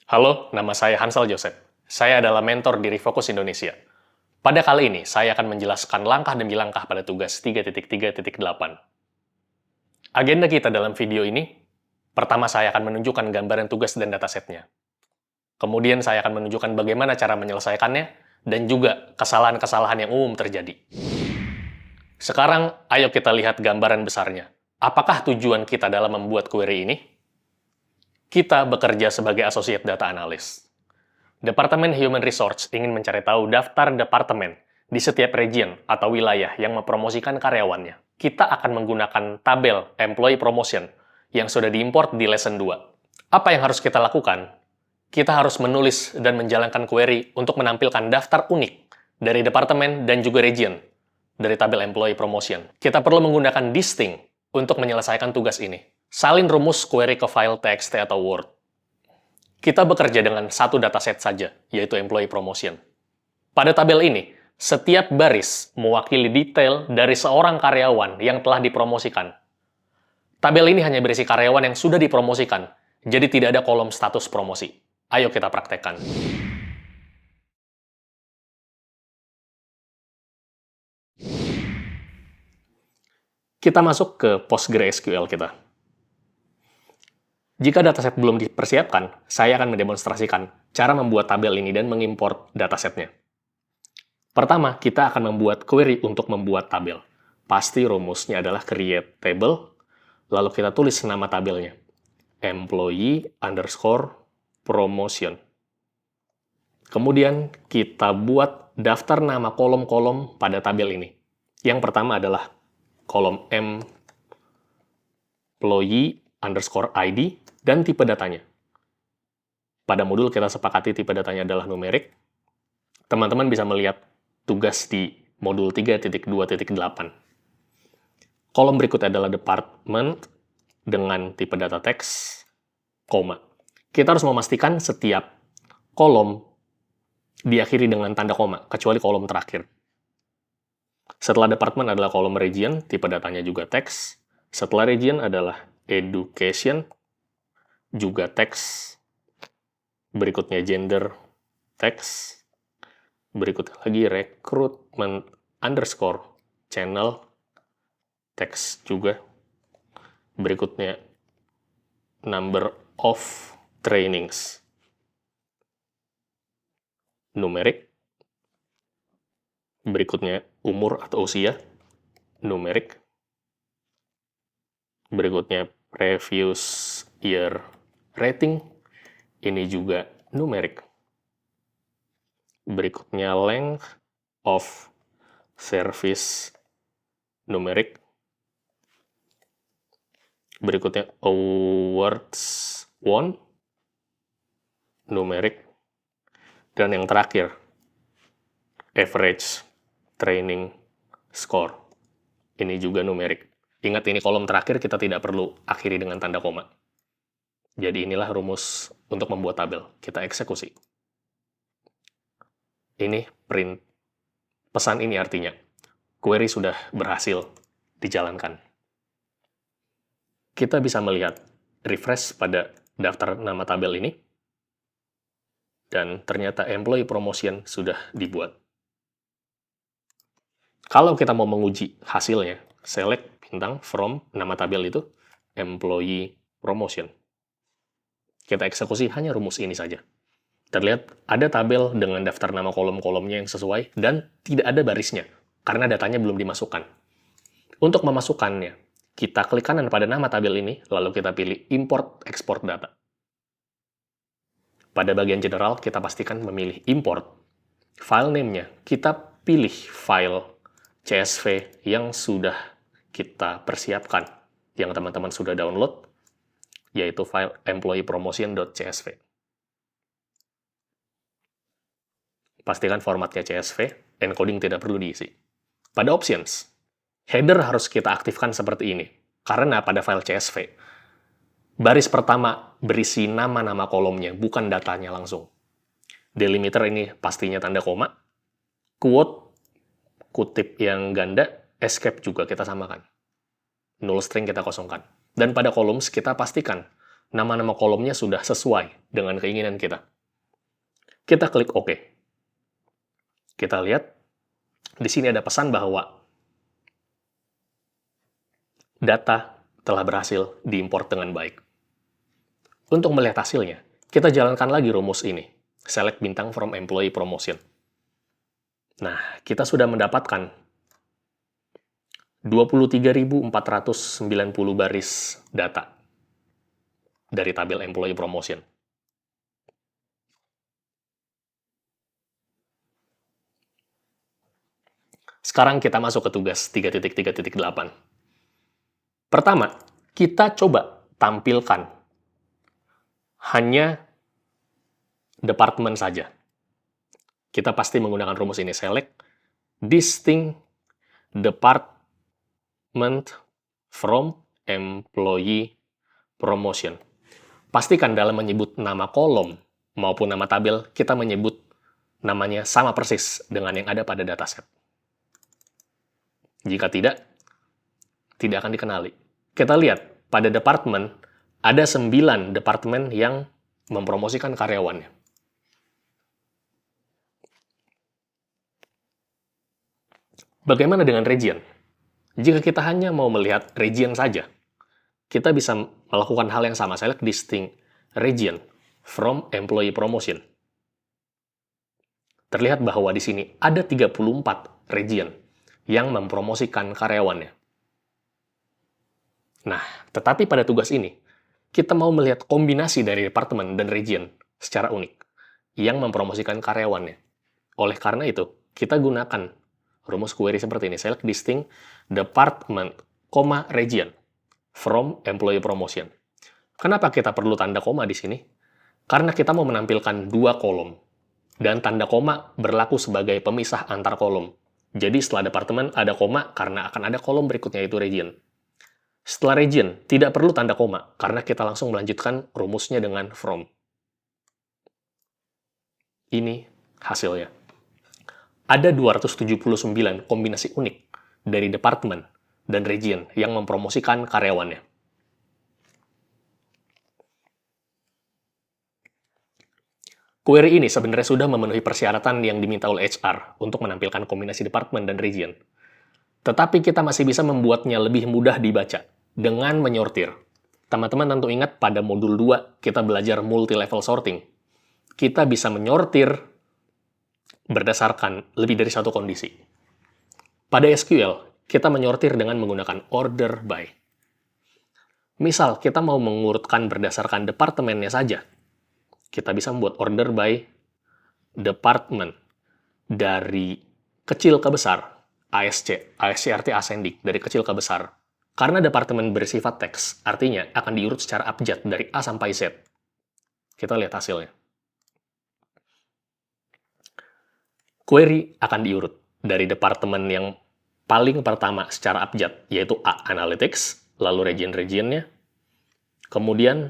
Halo, nama saya Hansel Joseph. Saya adalah mentor di Refocus Indonesia. Pada kali ini, saya akan menjelaskan langkah demi langkah pada tugas 3.3.8. Agenda kita dalam video ini, pertama saya akan menunjukkan gambaran tugas dan datasetnya. Kemudian saya akan menunjukkan bagaimana cara menyelesaikannya, dan juga kesalahan-kesalahan yang umum terjadi. Sekarang, ayo kita lihat gambaran besarnya. Apakah tujuan kita dalam membuat query ini? Kita bekerja sebagai Associate Data Analyst. Departemen Human Resource ingin mencari tahu daftar departemen di setiap region atau wilayah yang mempromosikan karyawannya. Kita akan menggunakan tabel Employee Promotion yang sudah diimport di Lesson 2. Apa yang harus kita lakukan? Kita harus menulis dan menjalankan query untuk menampilkan daftar unik dari departemen dan juga region dari tabel Employee Promotion. Kita perlu menggunakan distinct untuk menyelesaikan tugas ini. Salin rumus query ke file TXT atau Word. Kita bekerja dengan satu dataset saja, yaitu Employee Promotion. Pada tabel ini, setiap baris mewakili detail dari seorang karyawan yang telah dipromosikan. Tabel ini hanya berisi karyawan yang sudah dipromosikan, jadi tidak ada kolom status promosi. Ayo kita praktekkan. Kita masuk ke PostgreSQL kita. Jika dataset belum dipersiapkan, saya akan mendemonstrasikan cara membuat tabel ini dan mengimport datasetnya. Pertama, kita akan membuat query untuk membuat tabel. Pasti rumusnya adalah create table, lalu kita tulis nama tabelnya. Employee_promotion. Kemudian, kita buat daftar nama kolom-kolom pada tabel ini. Yang pertama adalah kolom employee_ID dan tipe datanya. Pada modul kita sepakati tipe datanya adalah numerik. Teman-teman bisa melihat tugas di modul 3.2.8. Kolom berikutnya adalah department dengan tipe data teks, koma. Kita harus memastikan setiap kolom diakhiri dengan tanda koma, kecuali kolom terakhir. Setelah department adalah kolom region, tipe datanya juga teks. Setelah region adalah education, juga teks. Berikutnya gender, teks. Berikutnya lagi recruitment underscore channel, teks juga. Berikutnya number of trainings, numerik. Berikutnya umur atau usia, numerik. Berikutnya previous year rating, ini juga numerik. Berikutnya length of service, numerik. Berikutnya awards won, numerik. Dan yang terakhir, average training score, ini juga numerik. Ingat, ini kolom terakhir kita tidak perlu akhiri dengan tanda koma. Jadi inilah rumus untuk membuat tabel. Kita eksekusi. Ini print. Pesan ini artinya, query sudah berhasil dijalankan. Kita bisa melihat refresh pada daftar nama tabel ini, dan ternyata employee promotion sudah dibuat. Kalau kita mau menguji hasilnya, select bintang from nama tabel itu, employee promotion. Kita eksekusi hanya rumus ini saja. Terlihat ada tabel dengan daftar nama kolom-kolomnya yang sesuai dan tidak ada barisnya, karena datanya belum dimasukkan. Untuk memasukkannya, kita klik kanan pada nama tabel ini, lalu kita pilih import export data. Pada bagian general, kita pastikan memilih import. File name-nya, kita pilih file CSV yang sudah kita persiapkan, yang teman-teman sudah download, yaitu file employeepromotion.csv. Pastikan formatnya CSV, encoding tidak perlu diisi. Pada options, header harus kita aktifkan seperti ini, karena pada file CSV, baris pertama berisi nama-nama kolomnya, bukan datanya langsung. Delimiter ini pastinya tanda koma, quote, kutip yang ganda, escape juga kita samakan. Null string kita kosongkan. Dan pada columns kita pastikan nama-nama kolomnya sudah sesuai dengan keinginan kita. Kita klik OK. Kita lihat, di sini ada pesan bahwa data telah berhasil diimport dengan baik. Untuk melihat hasilnya, kita jalankan lagi rumus ini. Select bintang from employee promotion. Nah, kita sudah mendapatkan 23.490 baris data dari tabel employee promotion. Sekarang kita masuk ke tugas 3.3.8. Pertama, kita coba tampilkan hanya departemen saja. Kita pasti menggunakan rumus ini, select distinct department from employee promotion. Pastikan dalam menyebut nama kolom maupun nama tabel, kita menyebut namanya sama persis dengan yang ada pada dataset. Jika tidak akan dikenali. Kita lihat, pada departemen, ada 9 departemen yang mempromosikan karyawannya. Bagaimana dengan region? Jika kita hanya mau melihat region saja, kita bisa melakukan hal yang sama, select distinct region from employee promotion. Terlihat bahwa di sini ada 34 region yang mempromosikan karyawannya. Nah, tetapi pada tugas ini, kita mau melihat kombinasi dari departemen dan region secara unik yang mempromosikan karyawannya. Oleh karena itu, kita gunakan rumus query seperti ini, select distinct department, region from employee promotion. Kenapa kita perlu tanda koma di sini? Karena kita mau menampilkan 2 kolom, dan tanda koma berlaku sebagai pemisah antar kolom. Jadi setelah departemen ada koma karena akan ada kolom berikutnya yaitu region. Setelah region, tidak perlu tanda koma, karena kita langsung melanjutkan rumusnya dengan from. Ini hasilnya. Ada 279 kombinasi unik dari departemen dan region yang mempromosikan karyawannya. Query ini sebenarnya sudah memenuhi persyaratan yang diminta oleh HR untuk menampilkan kombinasi departemen dan region. Tetapi kita masih bisa membuatnya lebih mudah dibaca dengan menyortir. Teman-teman tentu ingat pada modul 2 kita belajar multi-level sorting. Kita bisa menyortir berdasarkan lebih dari satu kondisi. Pada SQL, kita menyortir dengan menggunakan order by. Misal, kita mau mengurutkan berdasarkan departemennya saja. Kita bisa membuat order by department dari kecil ke besar, ASC artinya ascending, dari kecil ke besar. Karena departemen bersifat teks, artinya akan diurut secara abjad dari A sampai Z. Kita lihat hasilnya. Query akan diurut dari departemen yang paling pertama secara abjad, yaitu A, Analytics, lalu region-regionnya. Kemudian,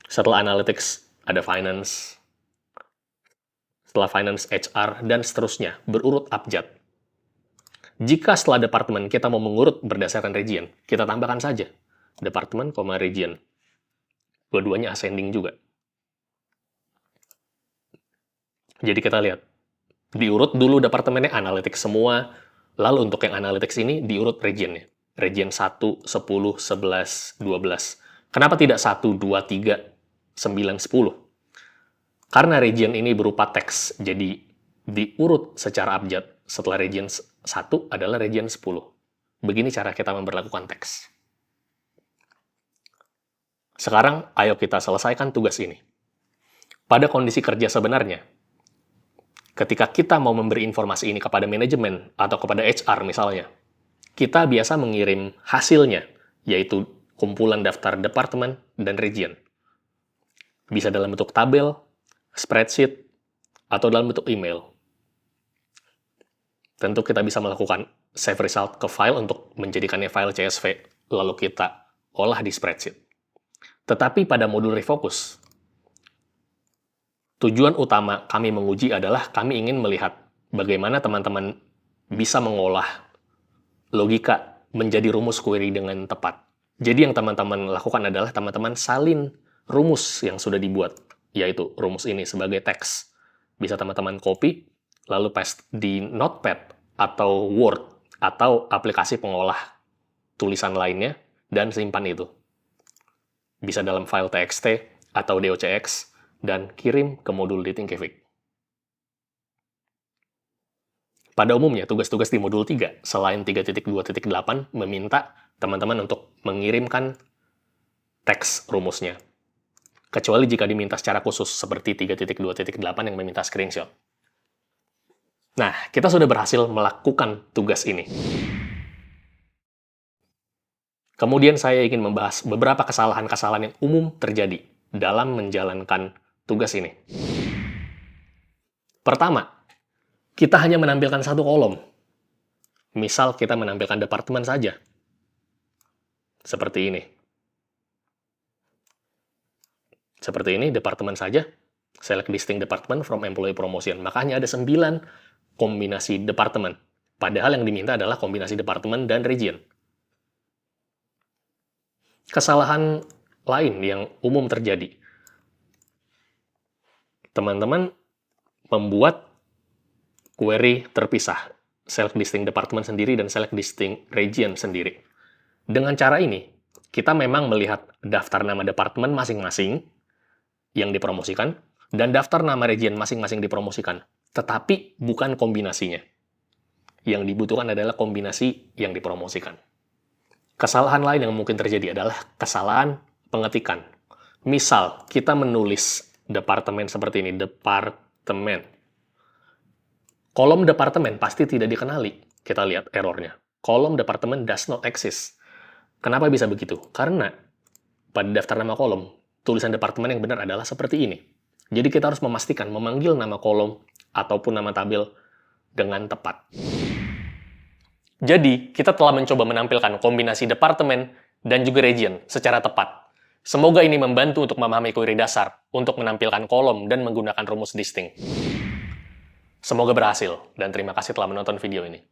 setelah Analytics, ada Finance. Setelah Finance, HR, dan seterusnya, berurut abjad. Jika setelah departemen kita mau mengurut berdasarkan region, kita tambahkan saja departemen, region. Dua-duanya ascending juga. Jadi kita lihat, diurut dulu departemennya Analytics semua, lalu untuk yang Analytics ini diurut regionnya. Region 1, 10, 11, 12. Kenapa tidak 1, 2, 3, 9, 10? Karena region ini berupa teks, jadi diurut secara abjad. Setelah region 1 adalah region 10. Begini cara kita memperlakukan teks. Sekarang, ayo kita selesaikan tugas ini. Pada kondisi kerja sebenarnya, ketika kita mau memberi informasi ini kepada manajemen atau kepada HR misalnya, kita biasa mengirim hasilnya, yaitu kumpulan daftar departemen dan region. Bisa dalam bentuk tabel, spreadsheet, atau dalam bentuk email. Tentu kita bisa melakukan save result ke file untuk menjadikannya file CSV, lalu kita olah di spreadsheet. Tetapi pada modul Refocus, tujuan utama kami menguji adalah kami ingin melihat bagaimana teman-teman bisa mengolah logika menjadi rumus query dengan tepat. Jadi yang teman-teman lakukan adalah teman-teman salin rumus yang sudah dibuat, yaitu rumus ini sebagai teks. Bisa teman-teman copy, lalu paste di Notepad atau Word, atau aplikasi pengolah tulisan lainnya, dan simpan itu. Bisa dalam file TXT atau docx, dan kirim ke modul di Thinkific. Pada umumnya, tugas-tugas di modul 3, selain 3.2.8, meminta teman-teman untuk mengirimkan teks rumusnya. Kecuali jika diminta secara khusus, seperti 3.2.8 yang meminta screenshot. Nah, kita sudah berhasil melakukan tugas ini. Kemudian saya ingin membahas beberapa kesalahan-kesalahan yang umum terjadi dalam menjalankan tugas ini. Pertama, kita hanya menampilkan satu kolom. Misal kita menampilkan departemen saja. Seperti ini. Seperti ini, departemen saja. Select distinct department from employee promotion. Makanya ada 9 kombinasi departemen. Padahal yang diminta adalah kombinasi departemen dan region. Kesalahan lain yang umum terjadi. Teman-teman membuat query terpisah. Select distinct department sendiri dan select distinct region sendiri. Dengan cara ini, kita memang melihat daftar nama departemen masing-masing yang dipromosikan, dan daftar nama region masing-masing dipromosikan. Tetapi bukan kombinasinya. Yang dibutuhkan adalah kombinasi yang dipromosikan. Kesalahan lain yang mungkin terjadi adalah kesalahan pengetikan. Misal, kita menulis departemen seperti ini, departemen. Kolom departemen pasti tidak dikenali. Kita lihat errornya. Kolom departemen does not exist. Kenapa bisa begitu? Karena pada daftar nama kolom, tulisan departemen yang benar adalah seperti ini. Jadi kita harus memastikan memanggil nama kolom ataupun nama tabel dengan tepat. Jadi, kita telah mencoba menampilkan kombinasi departemen dan juga region secara tepat. Semoga ini membantu untuk memahami query dasar, untuk menampilkan kolom dan menggunakan rumus distinct. Semoga berhasil, dan terima kasih telah menonton video ini.